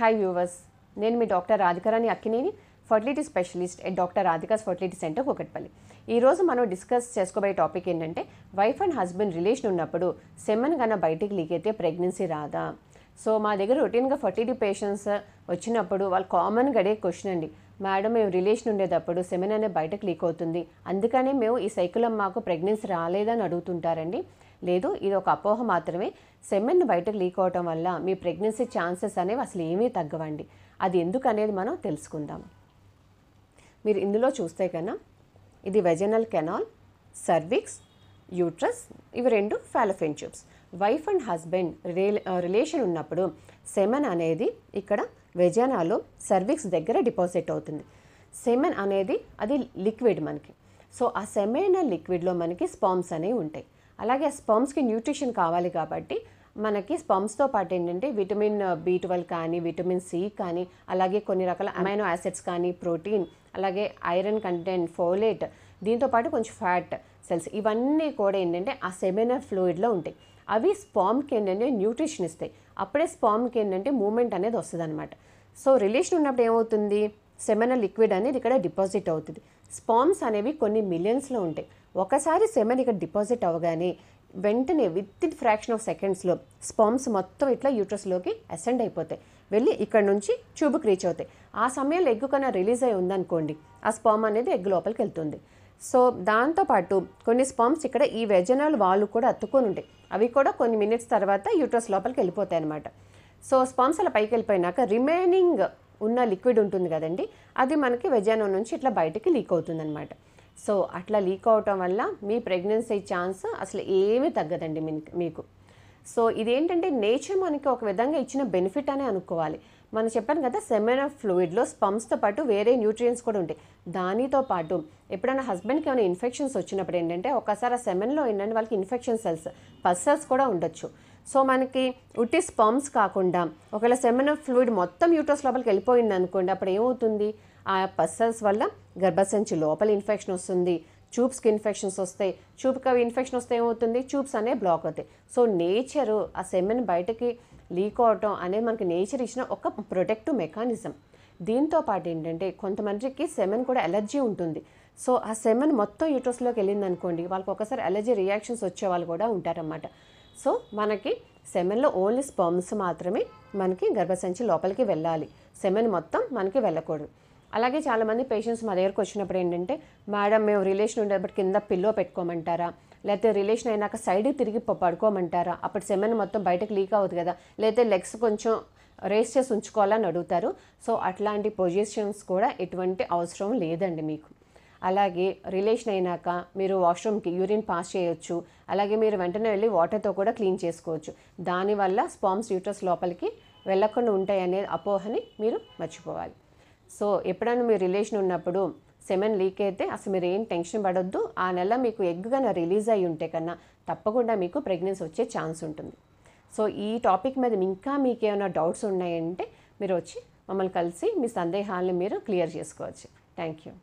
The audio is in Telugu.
హాయ్ వ్యూవర్స్, నేను మీ doctor Radhikarani Akkineni, fertility specialist at doctor Radhika's fertility centre Kukatpally. ఈరోజు మనం డిస్కస్ చేసుకోబోయే టాపిక్ ఏంటంటే, వైఫ్ అండ్ హస్బెండ్ రిలేషన్ ఉన్నప్పుడు సెమెన్ కన్నా బయటికి లీక్ అయితే ప్రెగ్నెన్సీ రాదా? సో మా దగ్గర రొటీన్గా ఫర్టిలిటీ పేషెంట్స్ వచ్చినప్పుడు వాళ్ళు కామన్గా అడిగే క్వశ్చన్ అండి, మేడం మేము రిలేషన్ ఉండేటప్పుడు సెమెన్ అనేది బయటకు లీక్ అవుతుంది, అందుకనే మేము ఈ సైకిల్లో మాకు ప్రెగ్నెన్సీ రాలేదని అడుగుతుంటారండి. లేదు, ఇది ఒక అపోహ మాత్రమే. సెమెన్ బయటకు లీక్ అవటం వల్ల మీ ప్రెగ్నెన్సీ ఛాన్సెస్ అనేవి అసలు ఏమీ తగ్గవండి. అది ఎందుకు అనేది మనం తెలుసుకుందాం. మీరు ఇందులో చూస్తే కన్నా ఇది వెజనల్ కెనాల్, సర్విక్స్, యూట్రస్, ఇవి రెండు Fallopian tubes. Wife and husband relation ఉన్నప్పుడు సెమెన్ అనేది ఇక్కడ వెజనాలో సర్విక్స్ దగ్గర డిపాజిట్ అవుతుంది. సెమెన్ అనేది అది లిక్విడ్ మనకి. సో ఆ సెమెన్ లిక్విడ్లో మనకి స్పర్మ్స్ అనేవి ఉంటాయి. అలాగే ఆ స్పర్మ్స్కి న్యూట్రిషన్ కావాలి కాబట్టి మనకి స్పర్మ్స్తో పాటు ఏంటంటే విటమిన్ B12 కానీ, విటమిన్ C కానీ, అలాగే కొన్ని రకాల అమైనో యాసిడ్స్ కానీ, ప్రోటీన్, అలాగే ఐరన్ కంటెంట్, ఫోలేట్, దీంతోపాటు కొంచెం ఫ్యాట్ సెల్స్, ఇవన్నీ కూడా ఏంటంటే ఆ సెమినల్ ఫ్లూయిడ్లో ఉంటాయి. అవి స్పర్మ్కి ఏంటంటే న్యూట్రిషన్ ఇస్తాయి. అప్పుడే స్పర్మ్కి ఏంటంటే మూమెంట్ అనేది వస్తుంది అనమాట. సో రిలేషన్ ఉన్నప్పుడు ఏమవుతుంది, సెమినల్ లిక్విడ్ అనేది ఇక్కడ డిపాజిట్ అవుతుంది. స్పర్మ్స్ అనేవి కొన్ని మిలియన్స్లో ఉంటాయి. ఒకసారి సెమెన్ ఇక్కడ డిపాజిట్ అవ్వగానే వెంటనే విత్ ఇన్ ఫ్రాక్షన్ ఆఫ్ సెకండ్స్లో స్పర్మ్స్ మొత్తం ఇట్లా యూట్రస్లోకి అసెండ్ అయిపోతాయి, వెళ్ళి ఇక్కడ నుంచి ట్యూబ్కి రీచ్ అవుతాయి. ఆ సమయంలో ఎగ్ కన్నా రిలీజ్ అయి ఉందనుకోండి, ఆ స్పర్మ్ అనేది ఎగ్ లోపలికి వెళ్తుంది. సో దాంతోపాటు కొన్ని స్పర్మ్స్ ఇక్కడ ఈ వెజనల్ వాళ్ళు కూడా అతుక్కొని ఉంటాయి. అవి కూడా కొన్ని మినిట్స్ తర్వాత యూట్రస్ లోపలికి వెళ్ళిపోతాయి అనమాట. సో స్పర్మ్స్ అలా పైకి వెళ్ళిపోయినాక రిమైనింగ్ ఉన్న లిక్విడ్ ఉంటుంది కదండి, అది మనకి వెజానా నుంచి ఇట్లా బయటికి లీక్ అవుతుందన్నమాట. సో అట్లా లీక్ అవటం వల్ల మీ ప్రెగ్నెన్సీ ఛాన్స్ అసలు ఏమీ తగ్గదండి మీకు. సో ఇదేంటంటే నేచర్ మనకి ఒక విధంగా ఇచ్చిన బెనిఫిట్ అనే అనుకోవాలి. మనం చెప్పాను కదా, సెమెనల్ ఫ్లూయిడ్లో స్పర్మ్స్తో పాటు వేరే న్యూట్రియంట్స్ కూడా ఉంటాయి. దానితో పాటు ఎప్పుడైనా హస్బెండ్కి ఏమైనా ఇన్ఫెక్షన్స్ వచ్చినప్పుడు ఏంటంటే ఒకసారి ఆ సెమెన్లో ఏంటంటే వాళ్ళకి ఇన్ఫెక్షన్ సెల్స్, పల్సర్స్ కూడా ఉండొచ్చు. సో మనకి ఉట్టి స్పర్మ్స్ కాకుండా ఒకవేళ సెమెనల్ ఫ్లూయిడ్ మొత్తం యూట్రస్ లోపలికి వెళ్ళిపోయింది అనుకోండి, అప్పుడు ఏమవుతుంది, ఆ పల్సర్స్ వల్ల గర్భసంచి లోపల ఇన్ఫెక్షన్ వస్తుంది, ట్యూబ్స్కి ఇన్ఫెక్షన్స్ వస్తాయి. ట్యూబ్కి అవి ఇన్ఫెక్షన్ వస్తే ఏమవుతుంది, ట్యూబ్స్ అనేవి బ్లాక్ అవుతాయి. సో నేచరు ఆ సెమెన్ బయటకి లీక్ అవటం అనేది మనకి నేచర్ ఇచ్చిన ఒక ప్రొటెక్టివ్ మెకానిజం. దీంతో పాటు ఏంటంటే కొంతమందికి సెమెన్ కూడా ఎలర్జీ ఉంటుంది. సో ఆ సెమెన్ మొత్తం యూట్రస్లోకి వెళ్ళింది అనుకోండి, వాళ్ళకి ఒకసారి ఎలర్జీ రియాక్షన్స్ వచ్చే వాళ్ళు కూడా ఉంటారన్నమాట. సో మనకి సెమెన్లో ఓన్లీ స్పర్మ్స్ మాత్రమే మనకి గర్భసంచి లోపలికి వెళ్ళాలి, సెమెన్ మొత్తం మనకి వెళ్ళకూడదు. అలాగే చాలామంది పేషెంట్స్ మా దగ్గరకు వచ్చినప్పుడు ఏంటంటే, మేడం మేము రిలేషన్ ఉండేటప్పుడు కింద పిల్లో పెట్టుకోమంటారా, లేకపోతే రిలేషన్ అయినాక సైడ్కి తిరిగి పడుకోమంటారా, అప్పుడు సెమెన్ మొత్తం బయటకు లీక్ అవుతుంది కదా, లేకపోతే లెగ్స్ కొంచెం రేస్ చేసి ఉంచుకోవాలని అడుగుతారు. సో అట్లాంటి పొజిషన్స్ కూడా ఎటువంటి అవసరం లేదండి మీకు. అలాగే రిలేషన్ అయినాక మీరు వాష్రూమ్కి యూరిన్ పాస్ చేయొచ్చు, అలాగే మీరు వెంటనే వెళ్ళి వాటర్తో కూడా క్లీన్ చేసుకోవచ్చు. దానివల్ల స్పర్మ్స్ యూట్రస్ లోపలికి వెళ్ళకుండా ఉంటాయి అనే అపోహని మీరు మర్చిపోవాలి. సో ఎప్పుడైనా మీ రిలేషన్ ఉన్నప్పుడు సెమెన్ లీక్ అయితే అసలు మీరు ఏం టెన్షన్ పడొద్దు. ఆ నెల మీకు ఎగ్ కన్నా రిలీజ్ అయ్యి ఉంటే కన్నా తప్పకుండా మీకు ప్రెగ్నెన్సీ వచ్చే ఛాన్స్ ఉంటుంది. సో ఈ టాపిక్ మీద ఇంకా మీకు ఏమైనా డౌట్స్ ఉన్నాయంటే మీరు వచ్చి మమ్మల్ని కలిసి మీ సందేహాలను మీరు క్లియర్ చేసుకోవచ్చు. Thank you.